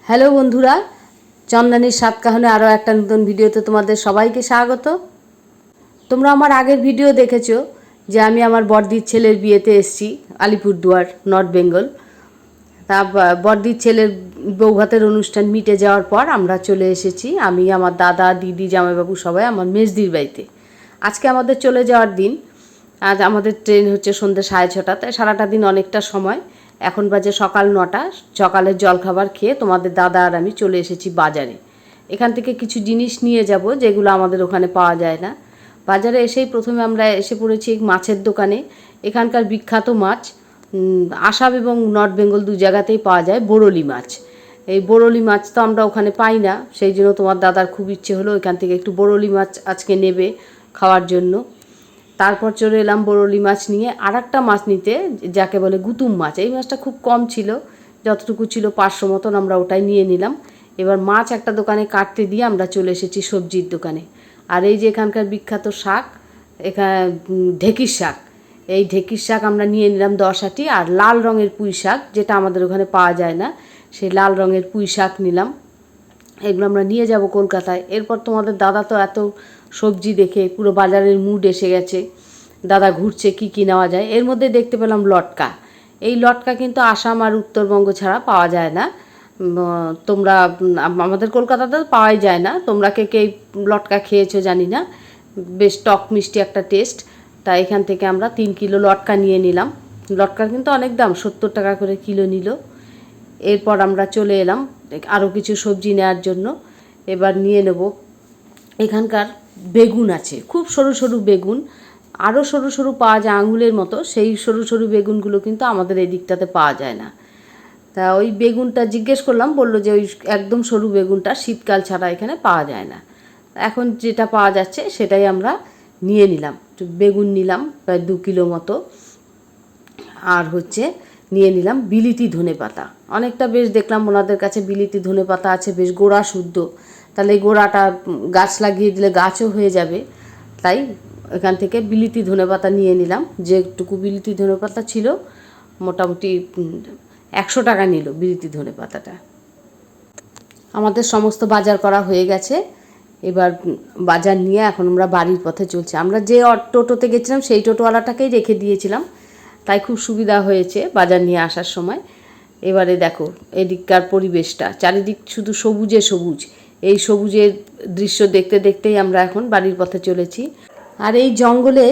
Hello বন্ধুরা, চন্দনের সাতকাহনে আরও একটা নতুন ভিডিওতে তোমাদের সবাইকে স্বাগত। তোমরা আমার আগের ভিডিও দেখেছো যে আমি আমার বড়দির ছেলের বিয়েতে এসেছি আলিপুরদুয়ার, নর্থ বেঙ্গল। তা বড়দির ছেলের বৌভাতের অনুষ্ঠান মিটে যাওয়ার পর আমরা চলে এসেছি, আমি, আমার দাদা, দিদি, জামাইবাবু সবাই আমার মেজদির বাড়িতে। আজকে আমাদের চলে যাওয়ার দিন। আজ আমাদের ট্রেন হচ্ছে সন্ধ্যে 6:30, তাই সারাটা দিন অনেকটা সময়। এখন বাজে সকাল 9টা। সকালের জলখাবার খেয়ে তোমাদের দাদা আর আমি চলে এসেছি বাজারে। এখান থেকে কিছু জিনিস নিয়ে যাব যেগুলো আমাদের ওখানে পাওয়া যায় না। বাজারে এসেই প্রথমে আমরা এসে পড়েছি মাছের দোকানে। এখানকার বিখ্যাত মাছ আসাম এবং নর্থ বেঙ্গল দু জায়গাতেই পাওয়া যায় বরলি মাছ। এই বরলি মাছ তো আমরা ওখানে পাই না, সেই জন্য তোমার দাদার খুব ইচ্ছে হলো এখান থেকে একটু বরলি মাছ আজকে নেবে খাওয়ার জন্য। তারপর চলে এলাম বরলি মাছ নিয়ে আর একটা মাছ নিতে, যাকে বলে গুতুম মাছ। এই মাছটা খুব কম ছিল, যতটুকু ছিল 500 মতন, আমরা ওটাই নিয়ে নিলাম। এবার মাছ একটা দোকানে কাটতে দিয়ে আমরা চলে এসেছি সবজির দোকানে। আর এই যে এখানকার বিখ্যাত শাক, এখানে ঢেঁকির শাক, এই ঢেঁকির শাক আমরা নিয়ে নিলাম 10 আটি। আর লাল রঙের পুঁই শাক, যেটা আমাদের ওখানে পাওয়া যায় না, সেই লাল রঙের পুঁই শাক নিলাম। এগুলো আমরা নিয়ে যাব কলকাতায়। এরপর তোমাদের দাদা তো এত সবজি দেখে পুরো বাজারের মুড এসে গেছে, দাদা ঘুরছে কী কী নেওয়া যায়। এর মধ্যে দেখতে পেলাম লটকা। এই লটকা কিন্তু আসাম আর উত্তরবঙ্গ ছাড়া পাওয়া যায় না। তোমরা আমাদের কলকাতাতে পাওয়াই যায় না। তোমরা কে কে লটকা খেয়েছো জানি না, বেশ টক মিষ্টি একটা টেস্ট। তাই এখান থেকে আমরা 3 কিলো লটকা নিয়ে নিলাম। লটকা কিন্তু অনেক দাম, 70 টাকা করে কিলো নিল। এরপর আমরা চলে এলাম আরও কিছু সবজি নেওয়ার জন্য। এবার নিয়ে নেব, এখানকার বেগুন আছে, খুব সরু সরু বেগুন, আরও সরু সরু পাওয়া যায় আঙুলের মতো। সেই সরু সরু বেগুনগুলো কিন্তু আমাদের এই দিকটাতে পাওয়া যায় না। তা ওই বেগুনটা জিজ্ঞেস করলাম, বললো যে ওই একদম সরু বেগুনটা শীতকাল ছাড়া এখানে পাওয়া যায় না। এখন যেটা পাওয়া যাচ্ছে সেটাই আমরা নিয়ে নিলাম। বেগুন নিলাম প্রায় 2 কিলো মতো। আর নিয়ে নিলাম বিলিতি ধনেপাতা। অনেকটা বেশ দেখলাম ওনাদের কাছে বিলিতি ধনেপাতা আছে, বেশ গোড়া শুদ্ধ। তাহলে এই গোড়াটা গাছ লাগিয়ে দিলে গাছও হয়ে যাবে। তাই এখান থেকে বিলিতি ধনেপাতা নিয়ে নিলাম। যেটুকু বিলিতি ধনেপাতা ছিল মোটামুটি 100 টাকা নিল বিলিতি ধনেপাতাটা। আমাদের সমস্ত বাজার করা হয়ে গেছে। এবার বাজার নিয়ে এখন আমরা বাড়ির পথে চলছি। আমরা যে টোটোতে গেছিলাম সেই টোটোওয়ালাটাকেই রেখে দিয়েছিলাম, তাই খুব সুবিধা হয়েছে বাজার নিয়ে আসার সময়। এবারে দেখো এদিককার পরিবেশটা, চারিদিক শুধু সবুজে সবুজ। এই সবুজের দৃশ্য দেখতে দেখতেই আমরা এখন বাড়ির পথে চলেছি। আর এই জঙ্গলে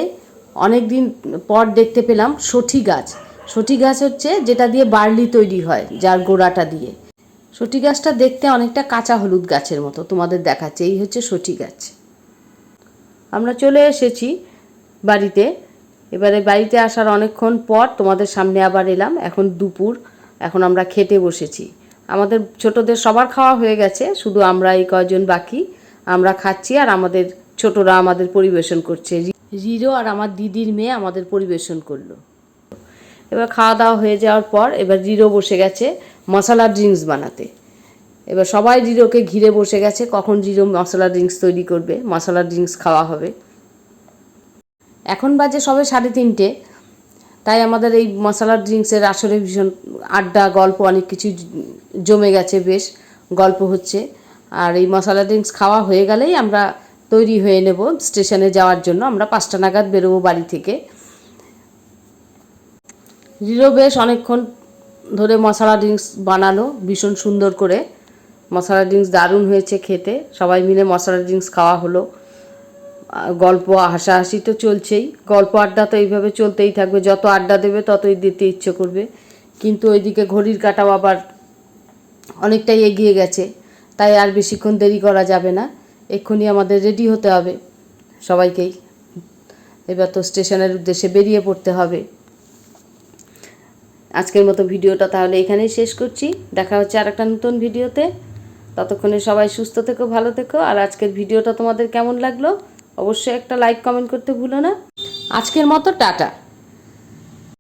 অনেক দিন পর দেখতে পেলাম সঠি গাছ। সঠি গাছ হচ্ছে যেটা দিয়ে বার্লি তৈরি হয়, যার গোড়াটা দিয়ে। সঠি গাছটা দেখতে অনেকটা কাঁচা হলুদ গাছের মতো, তোমাদের দেখাচ্ছে। এই হচ্ছে সঠি গাছ। আমরা চলে এসেছি বাড়িতে। এবারে বাড়িতে আসার অনেকক্ষণ পর তোমাদের সামনে আবার এলাম। এখন দুপুর, এখন আমরা খেতে বসেছি। আমাদের ছোটদের সবার খাওয়া হয়ে গেছে, শুধু আমরা এই কয়জন বাকি। আমরা খাচ্ছি আর আমাদের ছোটরা আমাদের পরিবেশন করছে। রিরো আর আমার দিদির মেয়ে আমাদের পরিবেশন করলো। এবার খাওয়া দাওয়া হয়ে যাওয়ার পর এবার রিরো বসে গেছে মশলা ড্রিঙ্কস বানাতে। এবার সবাই রিরোকে ঘিরে বসে গেছে, কখন রিরো মশলা ড্রিঙ্কস তৈরি করবে, মশলা ড্রিঙ্কস খাওয়া হবে। এখন বাজে সবে 3:30, তাই আমাদের এই মশলা ড্রিঙ্কসের আসরে ভীষণ আড্ডা, গল্প, অনেক কিছু জমে গেছে, বেশ গল্প হচ্ছে। আর এই মশলা ড্রিঙ্কস খাওয়া হয়ে গেলেই আমরা তৈরি হয়ে নেব স্টেশনে যাওয়ার জন্য। আমরা 5টা নাগাদ বেরোবো বাড়ি থেকে। রিরো বেশ অনেকক্ষণ ধরে মশলা ড্রিঙ্কস বানালো, ভীষণ সুন্দর করে। মশলা ড্রিঙ্কস দারুণ হয়েছে খেতে। সবাই মিলে মশলা ড্রিঙ্কস খাওয়া হলো। গল্প হাসাহাসি তো চলছেই, গল্প আড্ডা তো এইভাবে চলতেই থাকবে। যত আড্ডা দেবে ততই দিতে ইচ্ছে করবে। কিন্তু ওইদিকে ঘড়ির কাঁটাও আবার অনেকটাই এগিয়ে গেছে, তাই আর বেশিক্ষণ দেরি করা যাবে না। এক্ষুনি আমাদের রেডি হতে হবে সবাইকেই। এবার তো স্টেশনের উদ্দেশ্যে বেরিয়ে পড়তে হবে। আজকের মতো ভিডিওটা তাহলে এখানেই শেষ করছি। দেখা হচ্ছে আর একটা নতুন ভিডিওতে। ততক্ষণে সবাই সুস্থ থেকো, ভালো থেকো। আর আজকের ভিডিওটা তোমাদের কেমন লাগলো অবশ্যই একটা লাইক কমেন্ট করতে ভুলো না। আজকের মতো টাটা।